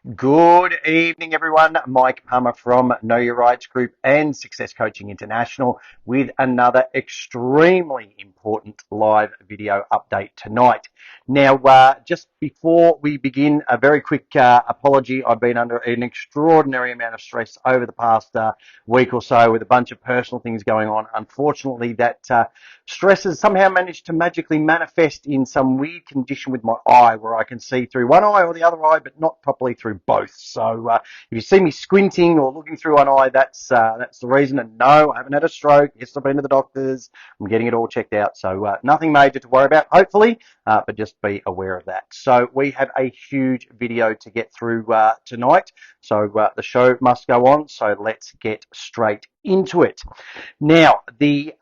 Good evening, everyone. Mike Palmer from Know Your Rights Group and Success Coaching International with another extremely important live video update tonight. Now, just before we begin, a very quick apology. I've been under an extraordinary amount of stress over the past week or so with a bunch of personal things going on. Unfortunately, that stress has somehow managed to magically manifest in some weird condition with my eye where I can see through one eye or the other eye, but not properly through both. So if you see me squinting or looking through one eye, that's the reason. And no, I haven't had a stroke. Yes, I've been to the doctors. I'm getting it all checked out. So nothing major to worry about, hopefully, but just be aware of that. So we have a huge video to get through tonight. So the show must go on. So let's get straight into it. Now, the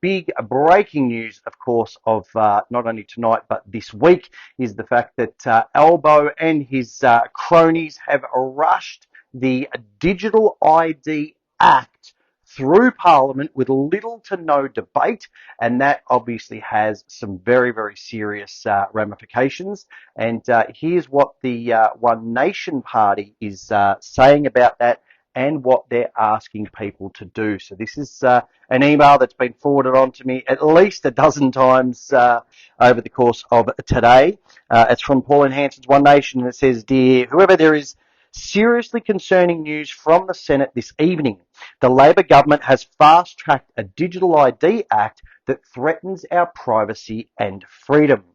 big breaking news, of course, of not only tonight but this week is the fact that Albo and his cronies have rushed the Digital ID Act through Parliament with little to no debate, and that obviously has some very, very serious ramifications. And here's what the One Nation Party is saying about that and what they're asking people to do. So this is an email that's been forwarded on to me at least a dozen times over the course of today. It's from Pauline Hanson's One Nation, and it says, "Dear whoever, there is seriously concerning news from the Senate this evening. The Labor government has fast-tracked a Digital ID Act that threatens our privacy and freedom.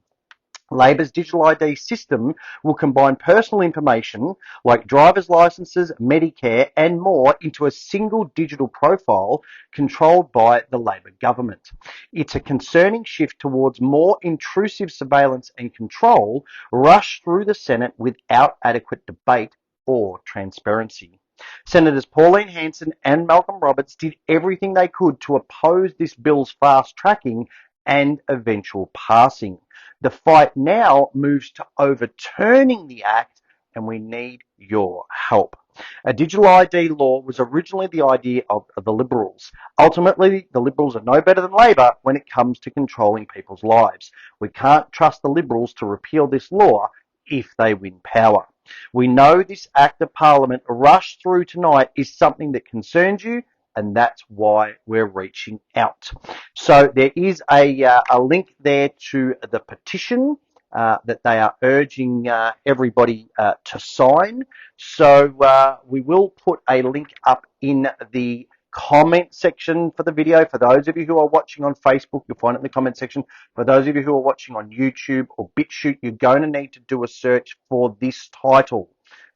Labor's digital ID system will combine personal information like driver's licenses, Medicare and more into a single digital profile controlled by the Labor government. It's a concerning shift towards more intrusive surveillance and control rushed through the Senate without adequate debate or transparency. Senators Pauline Hanson and Malcolm Roberts did everything they could to oppose this bill's fast tracking and eventual passing. The fight now moves to overturning the act, and we need your help. A digital ID law was originally the idea of the Liberals. Ultimately, the Liberals are no better than Labor when it comes to controlling people's lives. We can't trust the Liberals to repeal this law if they win power. We know this act of Parliament rushed through tonight is something that concerns you, and that's why we're reaching out." So there is a link there to the petition that they are urging everybody to sign. So we will put a link up in the comment section for the video. For those of you who are watching on Facebook, you'll find it in the comment section. For those of you who are watching on YouTube or BitChute, you're going to need to do a search for this title.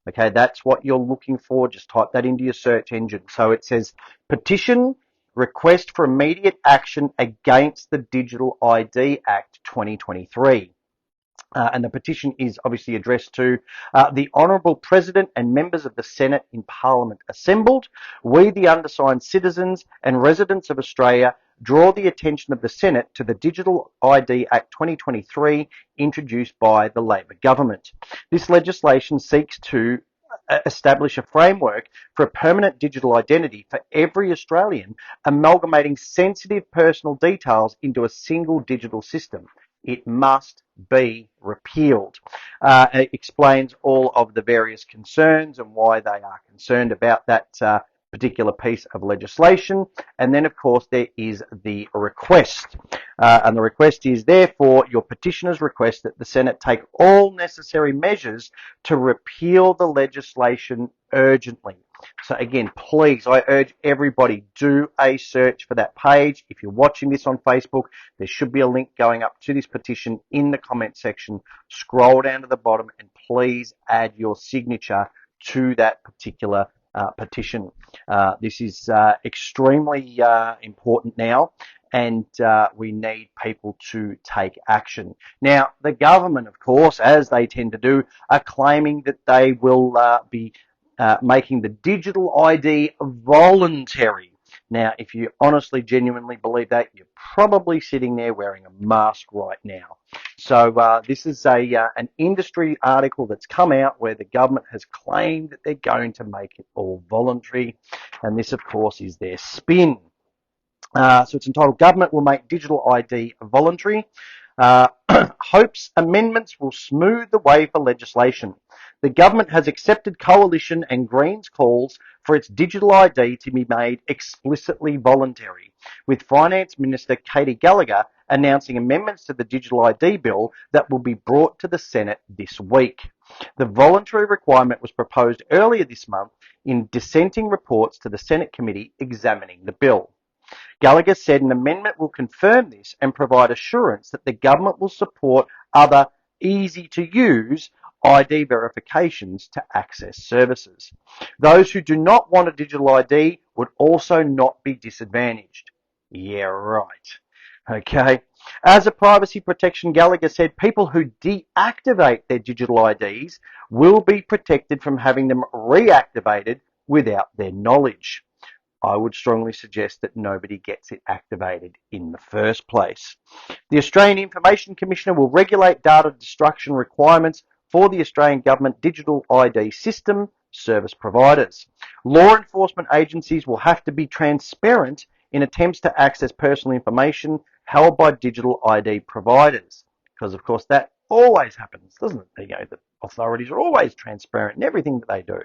Okay, that's what you're looking for. Just type that into your search engine. So it says, "Petition Request for Immediate Action Against the Digital ID Act 2023. And the petition is obviously addressed to the Honourable President and members of the Senate in Parliament assembled. We, the undersigned citizens and residents of Australia, draw the attention of the Senate to the Digital ID Act 2023 introduced by the Labor government. This legislation seeks to establish a framework for a permanent digital identity for every Australian, amalgamating sensitive personal details into a single digital system. It must be repealed." It explains all of the various concerns and why they are concerned about that particular piece of legislation. And then, of course, there is the request. And the request is, "Therefore, your petitioners request that the Senate take all necessary measures to repeal the legislation urgently." So again, please, I urge everybody, do a search for that page. If you're watching this on Facebook, there should be a link going up to this petition in the comment section. Scroll down to the bottom and please add your signature to that particular petition. This is extremely important now, and we need people to take action. Now, the government, of course, as they tend to do, are claiming that they will be making the digital ID voluntary. Now, if you honestly, genuinely believe that, you're probably sitting there wearing a mask right now. So this is an industry article that's come out where the government has claimed that they're going to make it all voluntary. And this, of course, is their spin. So it's entitled, "Government will make digital ID voluntary. Hopes amendments will smooth the way for legislation." The government has accepted Coalition and Greens calls for its digital ID to be made explicitly voluntary, with Finance Minister Katie Gallagher announcing amendments to the digital ID bill that will be brought to the Senate this week. The voluntary requirement was proposed earlier this month in dissenting reports to the Senate committee examining the bill. Gallagher said an amendment will confirm this and provide assurance that the government will support other easy-to-use ID verifications to access services. Those who do not want a digital ID would also not be disadvantaged. Yeah, right. Okay. As a privacy protection, Gallagher said people who deactivate their digital IDs will be protected from having them reactivated without their knowledge. I would strongly suggest that nobody gets it activated in the first place. The Australian Information Commissioner will regulate data destruction requirements for the Australian Government digital ID system service providers. Law enforcement agencies will have to be transparent in attempts to access personal information held by digital ID providers. Because, of course, that always happens, doesn't it? The authorities are always transparent in everything that they do.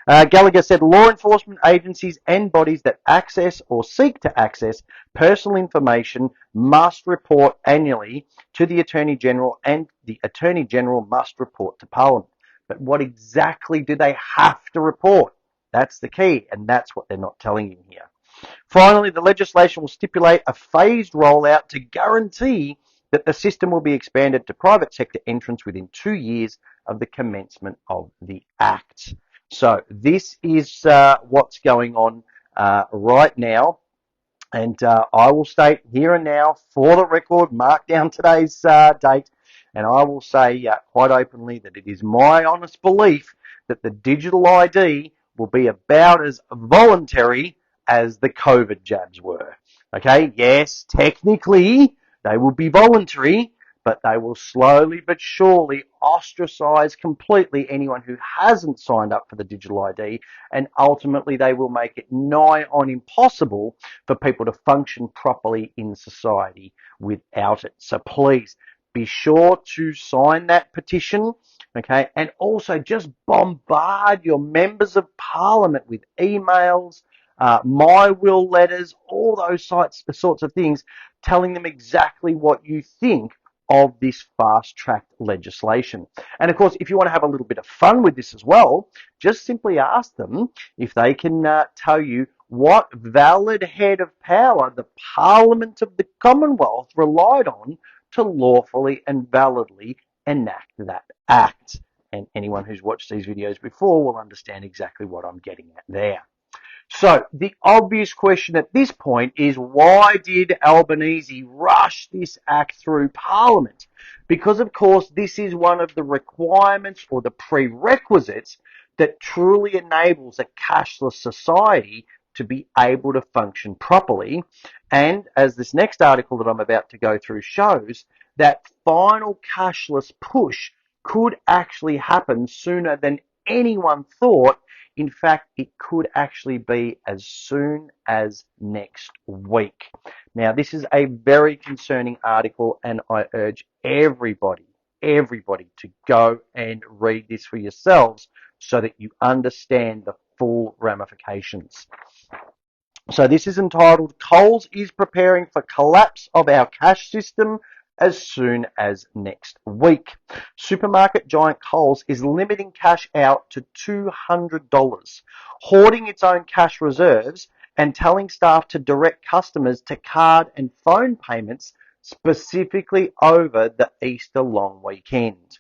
Gallagher said law enforcement agencies and bodies that access or seek to access personal information must report annually to the Attorney General, and the Attorney General must report to Parliament. But what exactly do they have to report? That's the key, and that's what they're not telling you here. Finally, the legislation will stipulate a phased rollout to guarantee that the system will be expanded to private sector entrants within 2 years of the commencement of the Act. So this is what's going on right now. And I will state here and now, for the record, mark down today's date, and I will say quite openly that it is my honest belief that the digital ID will be about as voluntary as the COVID jabs were. Okay, yes, technically they will be voluntary, but they will slowly but surely ostracize completely anyone who hasn't signed up for the digital ID, and ultimately they will make it nigh on impossible for people to function properly in society without it. So please be sure to sign that petition, okay, and also just bombard your members of parliament with emails, my will letters, all those sorts of things, telling them exactly what you think of this fast-tracked legislation. And of course, if you want to have a little bit of fun with this as well, just simply ask them if they can tell you what valid head of power the Parliament of the Commonwealth relied on to lawfully and validly enact that act. And anyone who's watched these videos before will understand exactly what I'm getting at there. So the obvious question at this point is, why did Albanese rush this act through Parliament? Because, of course, this is one of the requirements or the prerequisites that truly enables a cashless society to be able to function properly. And as this next article that I'm about to go through shows, that final cashless push could actually happen sooner than anyone thought. In fact, it could actually be as soon as next week. Now, this is a very concerning article, and I urge everybody to go and read this for yourselves so that you understand the full ramifications. So this is entitled, Coles is preparing for collapse of our cash system as soon as next week. Supermarket giant Coles is limiting cash out to $200, hoarding its own cash reserves and telling staff to direct customers to card and phone payments specifically over the Easter long weekend.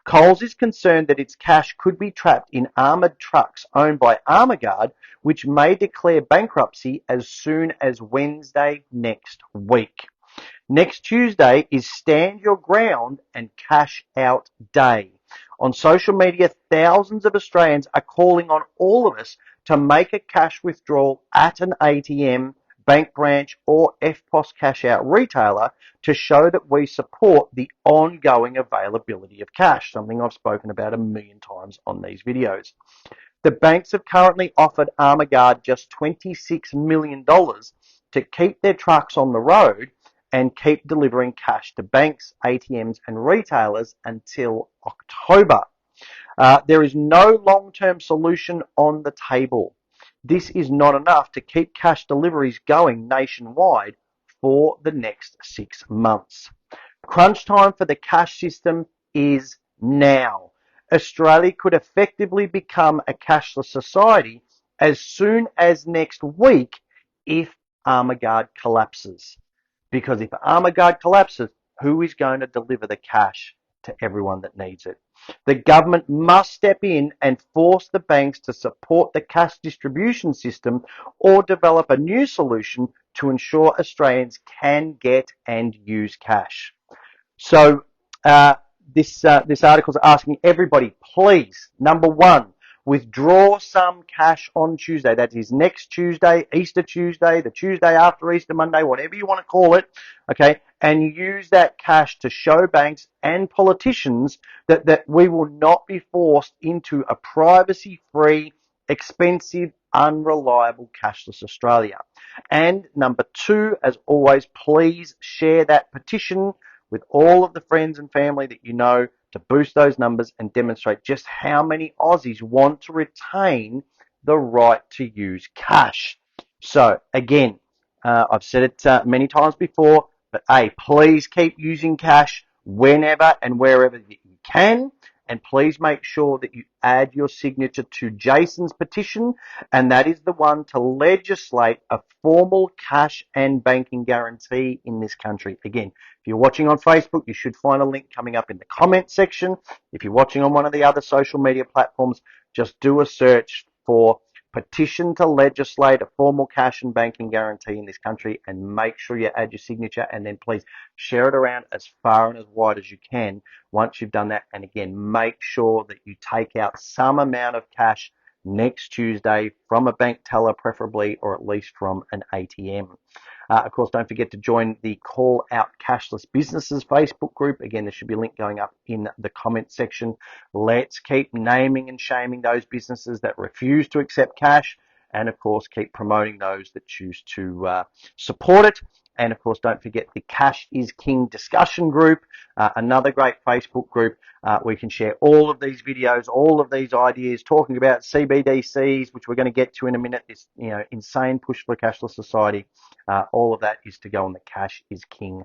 Coles is concerned that its cash could be trapped in armoured trucks owned by Armaguard, which may declare bankruptcy as soon as Wednesday next week. Next Tuesday is Stand Your Ground and Cash Out Day. On social media, thousands of Australians are calling on all of us to make a cash withdrawal at an ATM, bank branch, or EFTPOS cash out retailer to show that we support the ongoing availability of cash, something I've spoken about a million times on these videos. The banks have currently offered Armaguard just $26 million to keep their trucks on the road and keep delivering cash to banks, ATMs and retailers until October. There is no long-term solution on the table. This is not enough to keep cash deliveries going nationwide for the next 6 months. Crunch time for the cash system is now. Australia could effectively become a cashless society as soon as next week if Armaguard collapses. Because if Armaguard collapses, who is going to deliver the cash to everyone that needs it? The government must step in and force the banks to support the cash distribution system or develop a new solution to ensure Australians can get and use cash. So this article is asking everybody, please, number one, withdraw some cash on Tuesday. That is next Tuesday, Easter Tuesday, the Tuesday after Easter Monday, whatever you want to call it, okay? And use that cash to show banks and politicians that we will not be forced into a privacy-free, expensive, unreliable cashless Australia. And number two, as always, please share that petition with all of the friends and family that you know to boost those numbers and demonstrate just how many Aussies want to retain the right to use cash. So again, I've said it many times before, but please keep using cash whenever and wherever you can. And please make sure that you add your signature to Jason's petition, and that is the one to legislate a formal cash and banking guarantee in this country. Again, if you're watching on Facebook, you should find a link coming up in the comment section. If you're watching on one of the other social media platforms, just do a search for petition to legislate a formal cash and banking guarantee in this country and make sure you add your signature, and then please share it around as far and as wide as you can once you've done that. And again, make sure that you take out some amount of cash next Tuesday from a bank teller preferably, or at least from an ATM. Of course, don't forget to join the Call Out Cashless Businesses Facebook group. Again, there should be a link going up in the comment section. Let's keep naming and shaming those businesses that refuse to accept cash, and of course, keep promoting those that choose to support it. And of course, don't forget the Cash is King discussion group, another great Facebook group. We can share all of these videos, all of these ideas, talking about CBDCs, which we're going to get to in a minute. This, insane push for a cashless society. All of that is to go on the Cash is King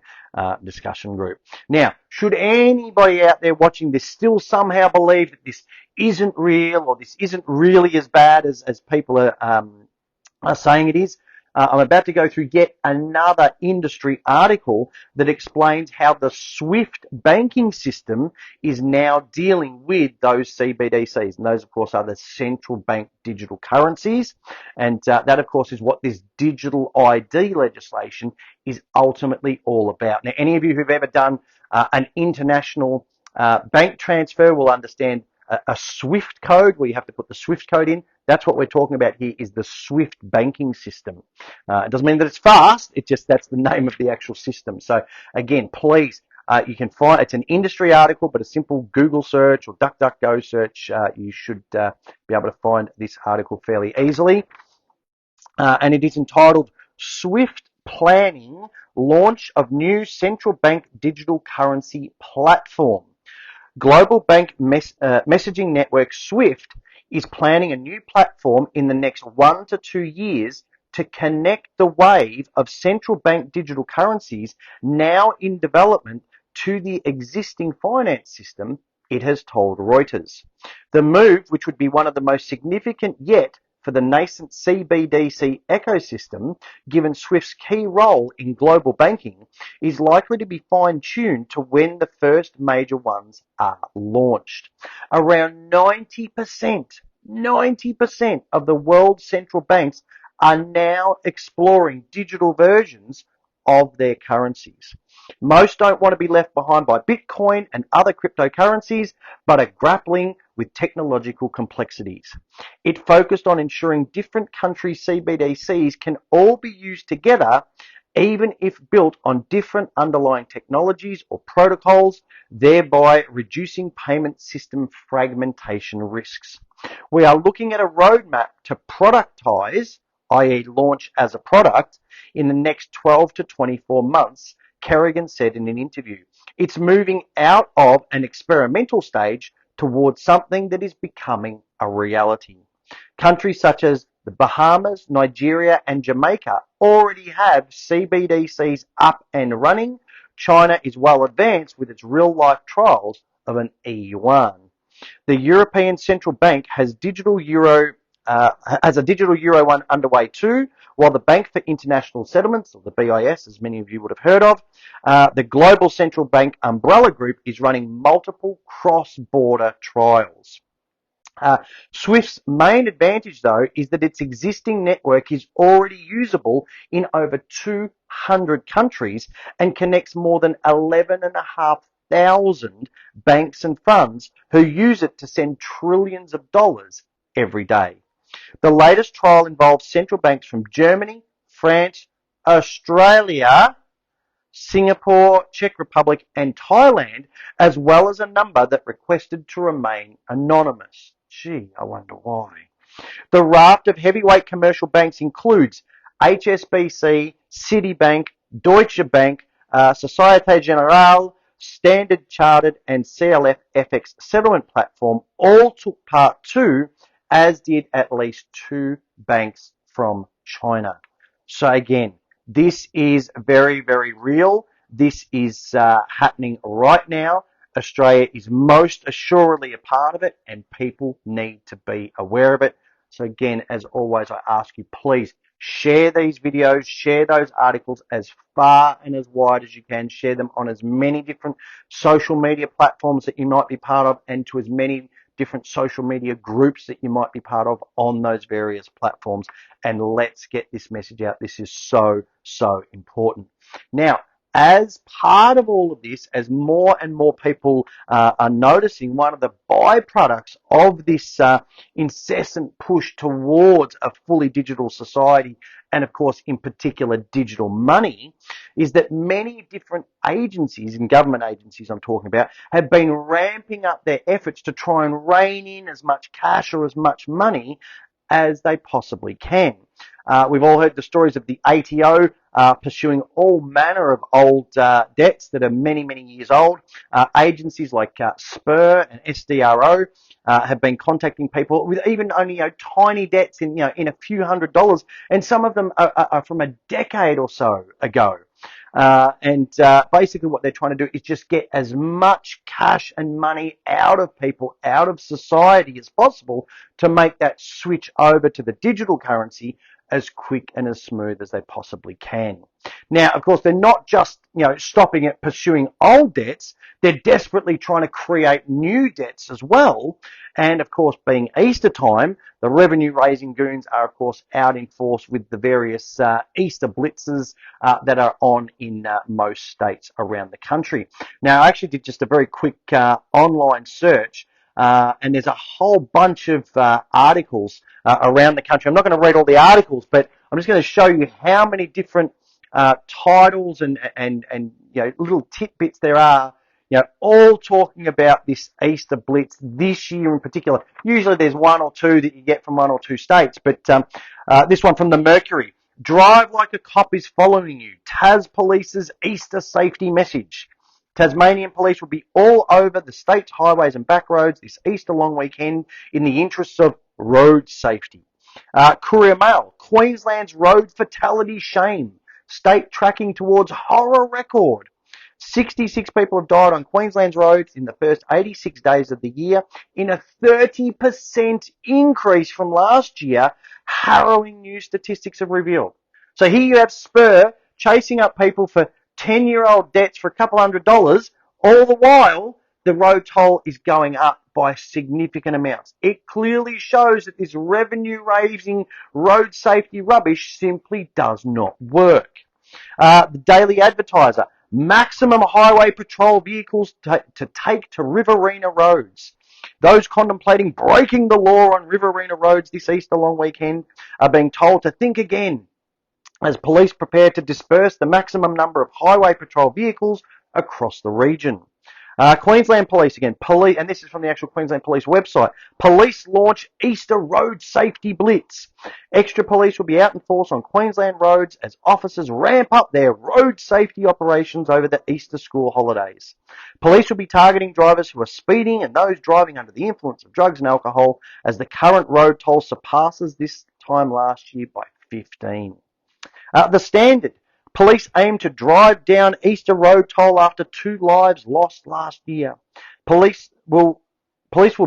discussion group. Now, should anybody out there watching this still somehow believe that this isn't real, or this isn't really as bad as people are saying it is, I'm about to go through yet another industry article that explains how the SWIFT banking system is now dealing with those CBDCs. And those, of course, are the central bank digital currencies. And that, of course, is what this digital ID legislation is ultimately all about. Now, any of you who've ever done an international bank transfer will understand a SWIFT code, where you have to put the SWIFT code in. That's what we're talking about here, is the SWIFT banking system. It doesn't mean that it's fast, that's the name of the actual system. So again, please, you can find, it's an industry article, but a simple Google search or DuckDuckGo search, you should be able to find this article fairly easily. And it is entitled SWIFT Planning Launch of New Central Bank Digital Currency Platform. Global bank messaging network SWIFT is planning a new platform in the next 1 to 2 years to connect the wave of central bank digital currencies now in development to the existing finance system, it has told Reuters. The move, which would be one of the most significant yet for the nascent CBDC ecosystem, given SWIFT's key role in global banking, is likely to be fine-tuned to when the first major ones are launched. Around 90% of the world's central banks are now exploring digital versions of their currencies. Most don't want to be left behind by Bitcoin and other cryptocurrencies, but are grappling with technological complexities. It focused on ensuring different countries' CBDCs can all be used together, even if built on different underlying technologies or protocols, thereby reducing payment system fragmentation risks. We are looking at a roadmap to productize, i.e. launch as a product, in the next 12 to 24 months, Kerrigan said in an interview. It's moving out of an experimental stage towards something that is becoming a reality. Countries such as the Bahamas, Nigeria, and Jamaica already have CBDCs up and running. China is well advanced with its real-life trials of an e-yuan. The European Central Bank has a digital euro one underway too, while the Bank for International Settlements, or the BIS, as many of you would have heard of, the Global Central Bank umbrella group is running multiple cross-border trials. Swift's main advantage, though, is that its existing network is already usable in over 200 countries and connects more than 11,500 banks and funds who use it to send trillions of dollars every day. The latest trial involves central banks from Germany, France, Australia, Singapore, Czech Republic, and Thailand, as well as a number that requested to remain anonymous. Gee, I wonder why. The raft of heavyweight commercial banks includes HSBC, Citibank, Deutsche Bank, Societe Generale, Standard Chartered, and CLF FX settlement platform all took part too, as did at least 2 banks from China. So again, this is very, very real. This is happening right now. Australia is most assuredly a part of it, and people need to be aware of it. So again, as always, I ask you, please share these videos, share those articles as far and as wide as you can. Share them on as many different social media platforms that you might be part of, and to as many different social media groups that you might be part of on those various platforms. And let's get this message out. This is so, so important. Now, as part of all of this, as more and more people are noticing, one of the byproducts of this incessant push towards a fully digital society, and of course in particular digital money, is that many different agencies, and government agencies I'm talking about, have been ramping up their efforts to try and rein in as much cash or as much money as they possibly can. We've all heard the stories of the ATO pursuing all manner of old debts that are many, many years old. Agencies like Spur and SDRO have been contacting people with even only tiny debts in a few $100s, and some of them are from a decade or so ago. Basically what they're trying to do is just get as much cash and money out of people, out of society as possible, to make that switch over to the digital currency as quick and as smooth as they possibly can. Now, of course, they're not just, stopping at pursuing old debts. They're desperately trying to create new debts as well. And of course, being Easter time, the revenue raising goons are of course out in force with the various Easter blitzes that are on in most states around the country. Now, I actually did just a very quick online search, and there's a whole bunch of articles around the country. I'm not going to read all the articles, but I'm just going to show you how many different titles and little tidbits there are, all talking about this Easter Blitz this year in particular. Usually there's one or two that you get from one or two states, but this one from the Mercury. Drive like a cop is following you. Tas Police's Easter safety message. Tasmanian police will be all over the state's highways and back roads this Easter long weekend in the interests of road safety. Courier Mail. Queensland's road fatality shame. State tracking towards horror record. 66 people have died on Queensland's roads in the first 86 days of the year, in a 30% increase from last year, harrowing new statistics have revealed. So here you have Spur chasing up people for 10-year-old debts for a couple $100, all the while the road toll is going up by significant amounts. It clearly shows that this revenue-raising road safety rubbish simply does not work. The Daily Advertiser. Maximum highway patrol vehicles to take to Riverina roads. Those contemplating breaking the law on Riverina roads this Easter long weekend are being told to think again as police prepare to disperse the maximum number of highway patrol vehicles across the region. Queensland Police again. Police, and this is from the actual Queensland Police website. Police launch Easter Road Safety Blitz. Extra police will be out in force on Queensland roads as officers ramp up their road safety operations over the Easter school holidays. Police will be targeting drivers who are speeding and those driving under the influence of drugs and alcohol as the current road toll surpasses this time last year by 15. The Standard. Police aim to drive down Easter Road toll after 2 lives lost last year. Police will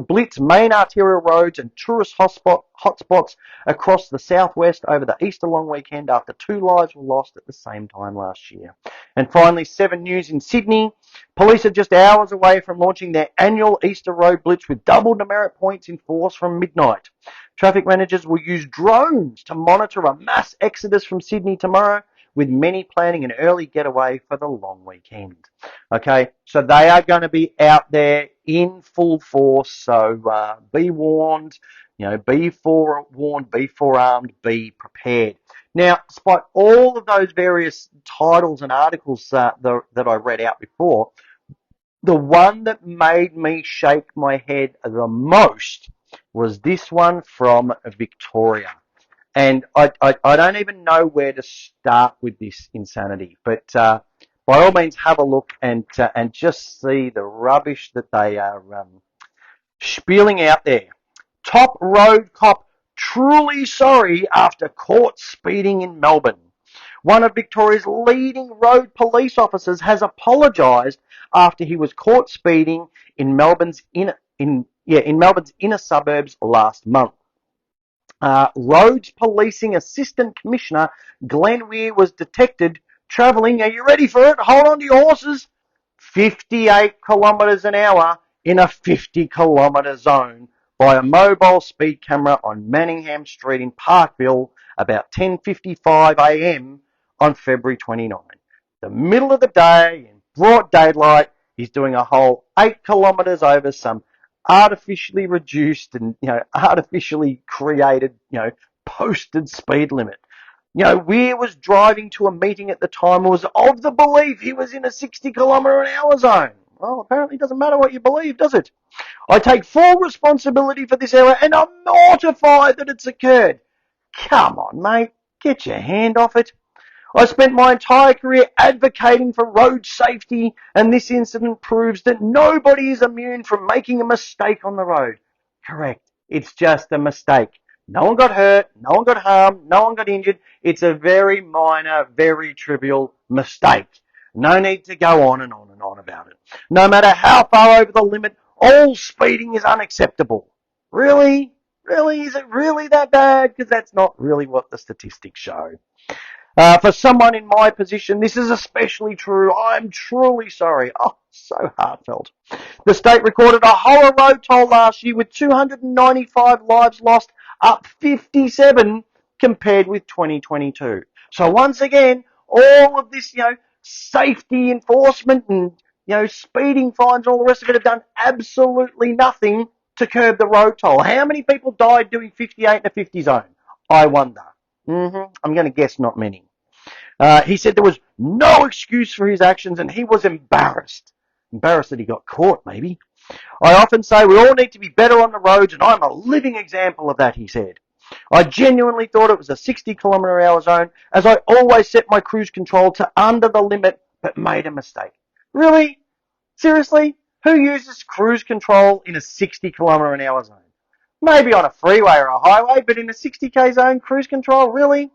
blitz main arterial roads and tourist hotspots across the southwest over the Easter long weekend after 2 lives were lost at the same time last year. And finally, 7 News in Sydney. Police are just hours away from launching their annual Easter Road Blitz with double demerit points in force from midnight. Traffic managers will use drones to monitor a mass exodus from Sydney tomorrow, with many planning an early getaway for the long weekend. Okay, so they are going to be out there in full force, so be warned, be forewarned, be forearmed, be prepared. Now, despite all of those various titles and articles that I read out before, the one that made me shake my head the most was this one from Victoria. And I don't even know where to start with this insanity, but by all means have a look and just see the rubbish that they are spilling out there. Top road cop truly sorry after caught speeding in Melbourne. One of Victoria's leading road police officers has apologised after he was caught speeding in Melbourne's inner suburbs last month. Roads Policing Assistant Commissioner Glenn Weir was detected travelling, are you ready for it? Hold on to your horses, 58 kilometres an hour in a 50 kilometre zone by a mobile speed camera on Manningham Street in Parkville about 10:55 a.m. on February 29. The middle of the day in broad daylight, he's doing a whole 8 kilometres over some artificially reduced and artificially created posted speed limit. Weir was driving to a meeting at the time and was of the belief he was in a 60 kilometre an hour zone. Well, apparently it doesn't matter what you believe, does it? I take full responsibility for this error and I'm mortified that it's occurred. Come on, mate, get your hand off it. I spent my entire career advocating for road safety, and this incident proves that nobody is immune from making a mistake on the road. Correct. It's just a mistake. No one got hurt, no one got harmed, no one got injured. It's a very minor, very trivial mistake. No need to go on and on and on about it. No matter how far over the limit, all speeding is unacceptable. Really? Really? Is it really that bad? Because that's not really what the statistics show. For someone in my position, this is especially true. I'm truly sorry. Oh, so heartfelt. The state recorded a horror road toll last year with 295 lives lost, up 57 compared with 2022. So once again, all of this, safety enforcement and, speeding fines and all the rest of it have done absolutely nothing to curb the road toll. How many people died doing 58 in a 50 zone? I wonder. I'm going to guess not many. He said there was no excuse for his actions and he was embarrassed. Embarrassed that he got caught, maybe. I often say we all need to be better on the roads and I'm a living example of that, he said. I genuinely thought it was a 60 kilometre an hour zone as I always set my cruise control to under the limit but made a mistake. Really? Seriously? Who uses cruise control in a 60 kilometre an hour zone? Maybe on a freeway or a highway, but in a 60k zone, cruise control, really?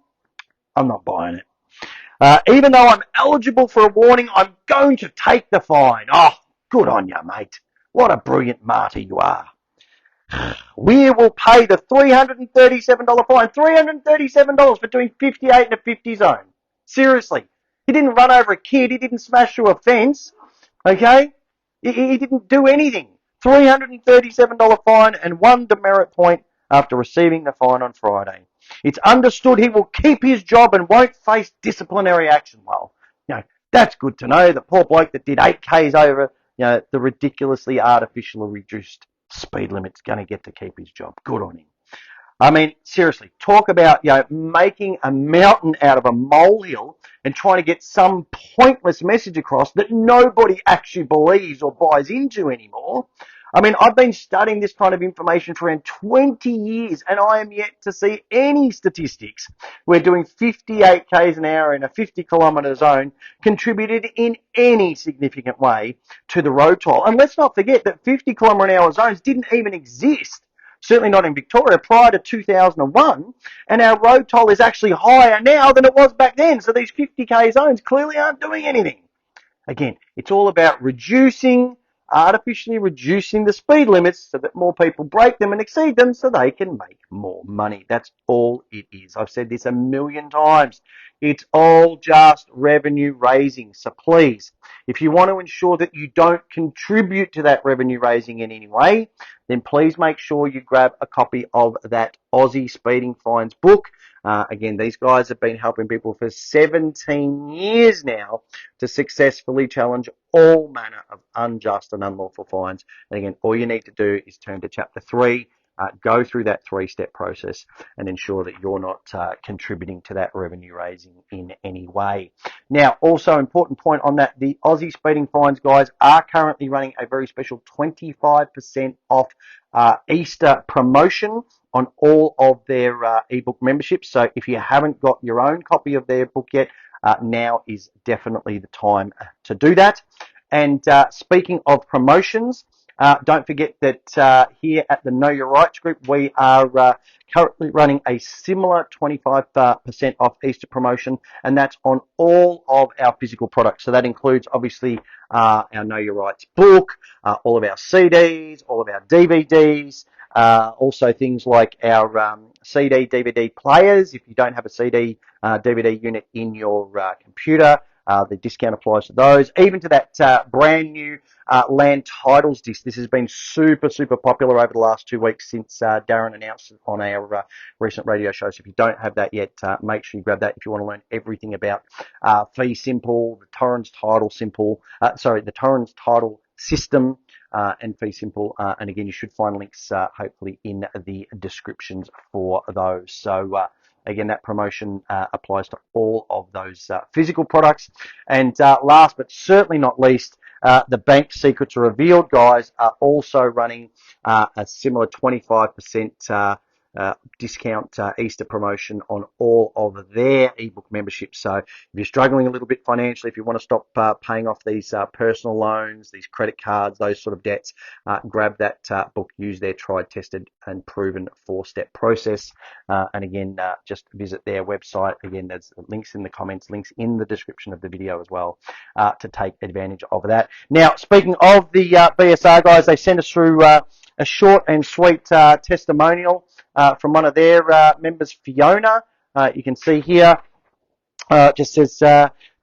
I'm not buying it. Even though I'm eligible for a warning, I'm going to take the fine. Oh, good on you, mate. What a brilliant martyr you are. We will pay the $337 fine. $337 for doing 58 in a 50 zone. Seriously. He didn't run over a kid. He didn't smash through a fence. Okay? He didn't do anything. $337 fine and 1 demerit point after receiving the fine on Friday. It's understood he will keep his job and won't face disciplinary action. Well, that's good to know. The poor bloke that did 8Ks over, the ridiculously artificially reduced speed limit's going to get to keep his job. Good on him. I mean, seriously, talk about, making a mountain out of a molehill and trying to get some pointless message across that nobody actually believes or buys into anymore. I mean, I've been studying this kind of information for around 20 years and I am yet to see any statistics where doing 58 k's an hour in a 50-kilometre zone contributed in any significant way to the road toll. And let's not forget that 50-kilometre-an-hour zones didn't even exist, certainly not in Victoria, prior to 2001, and our road toll is actually higher now than it was back then. So these 50k zones clearly aren't doing anything. Again, it's all about artificially reducing the speed limits so that more people break them and exceed them so they can make more money. That's all it is. I've said this a million times. It's all just revenue raising. So please, if you want to ensure that you don't contribute to that revenue raising in any way, then please make sure you grab a copy of that Aussie speeding fines book. Again, these guys have been helping people for 17 years now to successfully challenge all manner of unjust and unlawful fines. And again, all you need to do is turn to chapter 3, go through that 3-step process and ensure that you're not contributing to that revenue raising in any way. Now, also important point on that, the Aussie speeding fines guys are currently running a very special 25% off Easter promotion on all of their ebook memberships. So if you haven't got your own copy of their book yet, now is definitely the time to do that. And speaking of promotions, don't forget that here at the Know Your Rights group, we are currently running a similar 25% off Easter promotion, and that's on all of our physical products. So that includes, obviously, our Know Your Rights book, all of our CDs, all of our DVDs, also things like our CD, DVD players. If you don't have a CD, DVD unit in your computer, the discount applies to those. Even to that brand new land titles disc. This has been super, super popular over the last 2 weeks since Darren announced it on our recent radio show. So if you don't have that yet, make sure you grab that if you want to learn everything about fee simple, the Torrens title the Torrens title system, and fee simple. And again, you should find links hopefully in the descriptions for those. So again, that promotion applies to all of those physical products. And last but certainly not least, the Bank Secrets Are Revealed guys are also running a similar 25% discount Easter promotion on all of their ebook memberships. So if you're struggling a little bit financially, if you want to stop paying off these personal loans, these credit cards, those sort of debts, grab that book, use their tried, tested and proven 4-step process. And again, just visit their website. Again, there's links in the comments, links in the description of the video as well, to take advantage of that. Now, speaking of the BSR guys, they sent us through a short and sweet testimonial from one of their members, Fiona. You can see here, just says,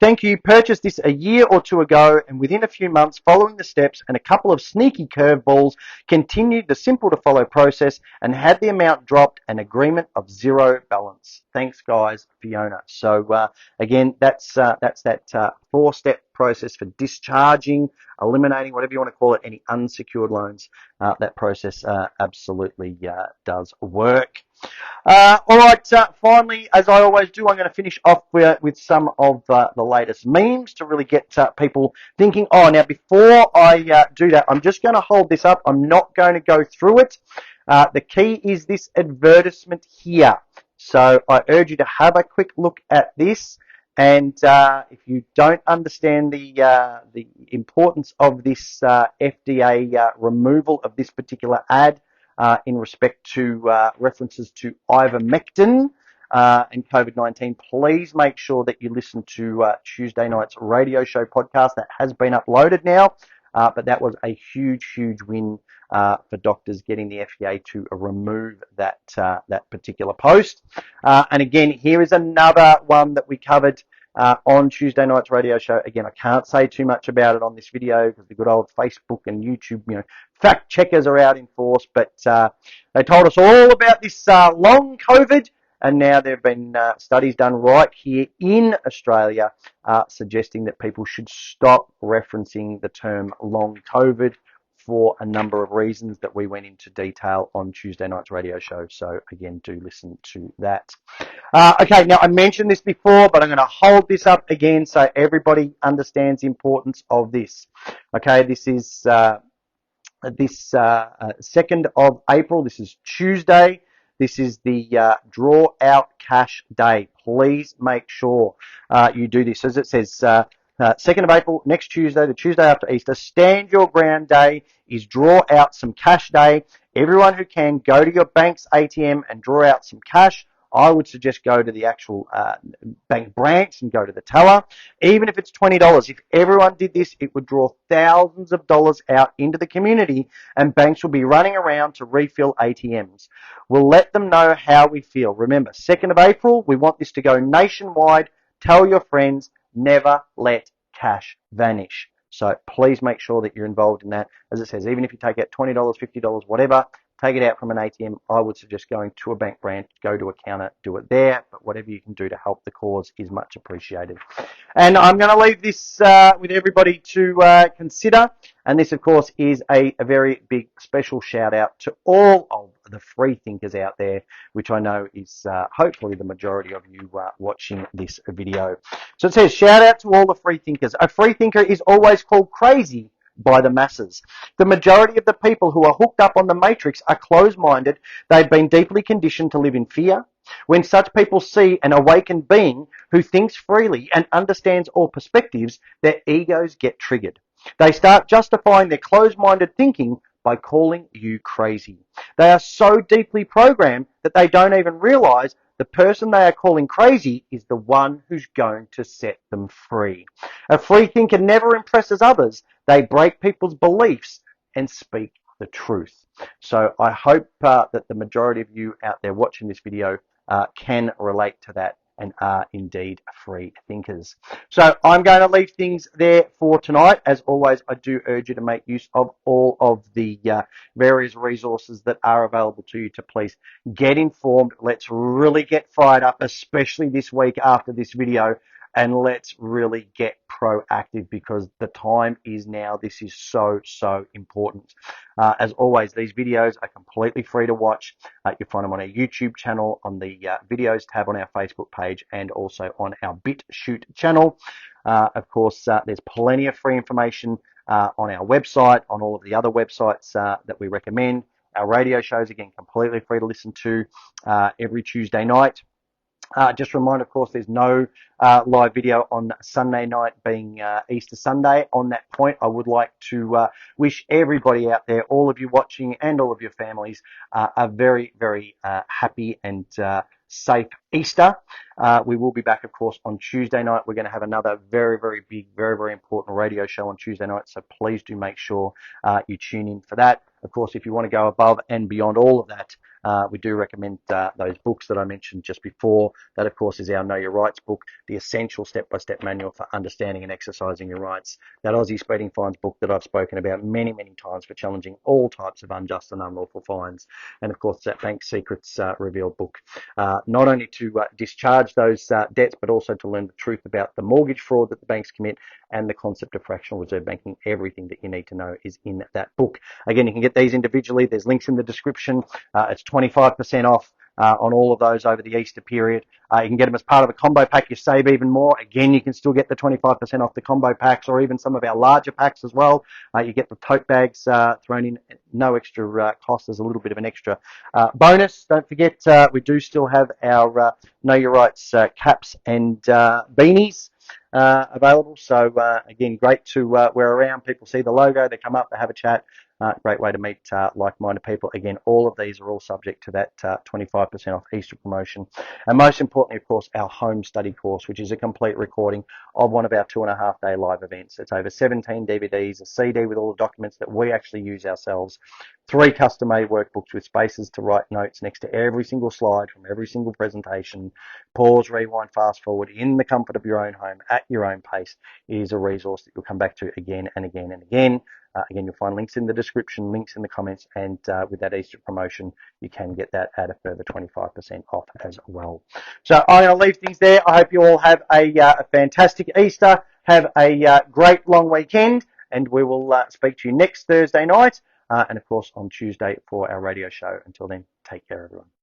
thank you. Purchased this a year or two ago, and within a few months, following the steps and a couple of sneaky curveballs, continued the simple to follow process and had the amount dropped, an agreement of zero balance. Thanks, guys, Fiona. So again, that's that 4-step process for discharging, eliminating, whatever you want to call it, any unsecured loans. That process absolutely does work. All right, finally, as I always do, I'm going to finish off with some of the latest memes to really get people thinking. Oh, now before I do that, I'm just going to hold this up. I'm not going to go through it. The key is this advertisement here. So I urge you to have a quick look at this. And if you don't understand the importance of this FDA removal of this particular ad, in respect to references to ivermectin and COVID-19, please make sure that you listen to Tuesday night's radio show podcast. That has been uploaded now, but that was a huge, huge win for doctors getting the FDA to remove that particular post. And again, here is another one that we covered on Tuesday night's radio show. Again, I can't say too much about it on this video because the good old Facebook and YouTube, fact checkers are out in force, but they told us all about this long COVID, and now there have been studies done right here in Australia suggesting that people should stop referencing the term long COVID for a number of reasons that we went into detail on Tuesday night's radio show. So again, do listen to that. Okay, now I mentioned this before, but I'm going to hold this up again so everybody understands the importance of this. Okay, this is this 2nd of April. This is Tuesday. This is the draw out cash day. Please make sure you do this. As it says, 2nd of April, next Tuesday, the Tuesday after Easter, stand your ground day is draw out some cash day. Everyone who can, go to your bank's ATM and draw out some cash. I would suggest go to the actual bank branch and go to the teller. Even if it's $20, if everyone did this, it would draw thousands of dollars out into the community, and banks will be running around to refill ATMs. We'll let them know how we feel. Remember, 2nd of April, we want this to go nationwide. Tell your friends, never let cash vanish. So please make sure that you're involved in that. As it says, even if you take out $20, $50, whatever, take it out from an ATM. I would suggest going to a bank branch, go to a counter, do it there. But whatever you can do to help the cause is much appreciated. And I'm going to leave this with everybody to consider. And this, of course, is a very big special shout out to all of the free thinkers out there, which I know is hopefully the majority of you watching this video. So it says, shout out to all the free thinkers. A free thinker is always called crazy by the masses. The majority of the people who are hooked up on the matrix are closed-minded. They've been deeply conditioned to live in fear. When such people see an awakened being who thinks freely and understands all perspectives, their egos get triggered. They start justifying their closed-minded thinking by calling you crazy. They are so deeply programmed that they don't even realize the person they are calling crazy is the one who's going to set them free. A free thinker never impresses others. They break people's beliefs and speak the truth. So I hope that the majority of you out there watching this video can relate to that and are indeed free thinkers. So I'm going to leave things there for tonight. As always, I do urge you to make use of all of the various resources that are available to you to please get informed. Let's really get fired up, especially this week after this video, and let's really get proactive because the time is now. This is so, so important. As always, these videos are completely free to watch. You'll find them on our YouTube channel, on the videos tab on our Facebook page, and also on our BitChute channel. Of course, there's plenty of free information on our website, on all of the other websites that we recommend. Our radio shows, again, completely free to listen to every Tuesday night. Just a reminder, of course, there's no live video on Sunday night being Easter Sunday. On that point, I would like to wish everybody out there, all of you watching and all of your families, a very, very happy and safe Easter. We will be back, of course, on Tuesday night. We're going to have another very, very big, very, very important radio show on Tuesday night. So please do make sure you tune in for that. Of course, if you want to go above and beyond all of that, we do recommend those books that I mentioned just before. That, of course, is our Know Your Rights book, the essential step-by-step manual for understanding and exercising your rights. That Aussie speeding fines book that I've spoken about many, many times for challenging all types of unjust and unlawful fines. And, of course, that Bank Secrets Revealed book, not only to discharge those debts, but also to learn the truth about the mortgage fraud that the banks commit and the concept of fractional reserve banking. Everything that you need to know is in that book. Again, you can get these individually. There's links in the description. It's 25% off on all of those over the Easter period. You can get them as part of a combo pack. You save even more. Again, you can still get the 25% off the combo packs or even some of our larger packs as well. You get the tote bags thrown in, no extra cost. There's a little bit of an extra bonus. Don't forget, we do still have our Know Your Rights caps and beanies available. So again, great to wear around. People see the logo, they come up, they have a chat. Great way to meet like-minded people. Again, all of these are all subject to that 25% off Easter promotion. And most importantly, of course, our home study course, which is a complete recording of one of our 2.5-day live events. It's over 17 DVDs, a CD with all the documents that we actually use ourselves, 3 custom-made workbooks with spaces to write notes next to every single slide from every single presentation. Pause, rewind, fast forward in the comfort of your own home at your own pace. It is a resource that you'll come back to again and again and again. Again, you'll find links in the description, links in the comments, and with that Easter promotion, you can get that at a further 25% off as well. So I'm going to leave things there. I hope you all have a fantastic Easter. Have a great long weekend, and we will speak to you next Thursday night, and of course on Tuesday for our radio show. Until then, take care, everyone.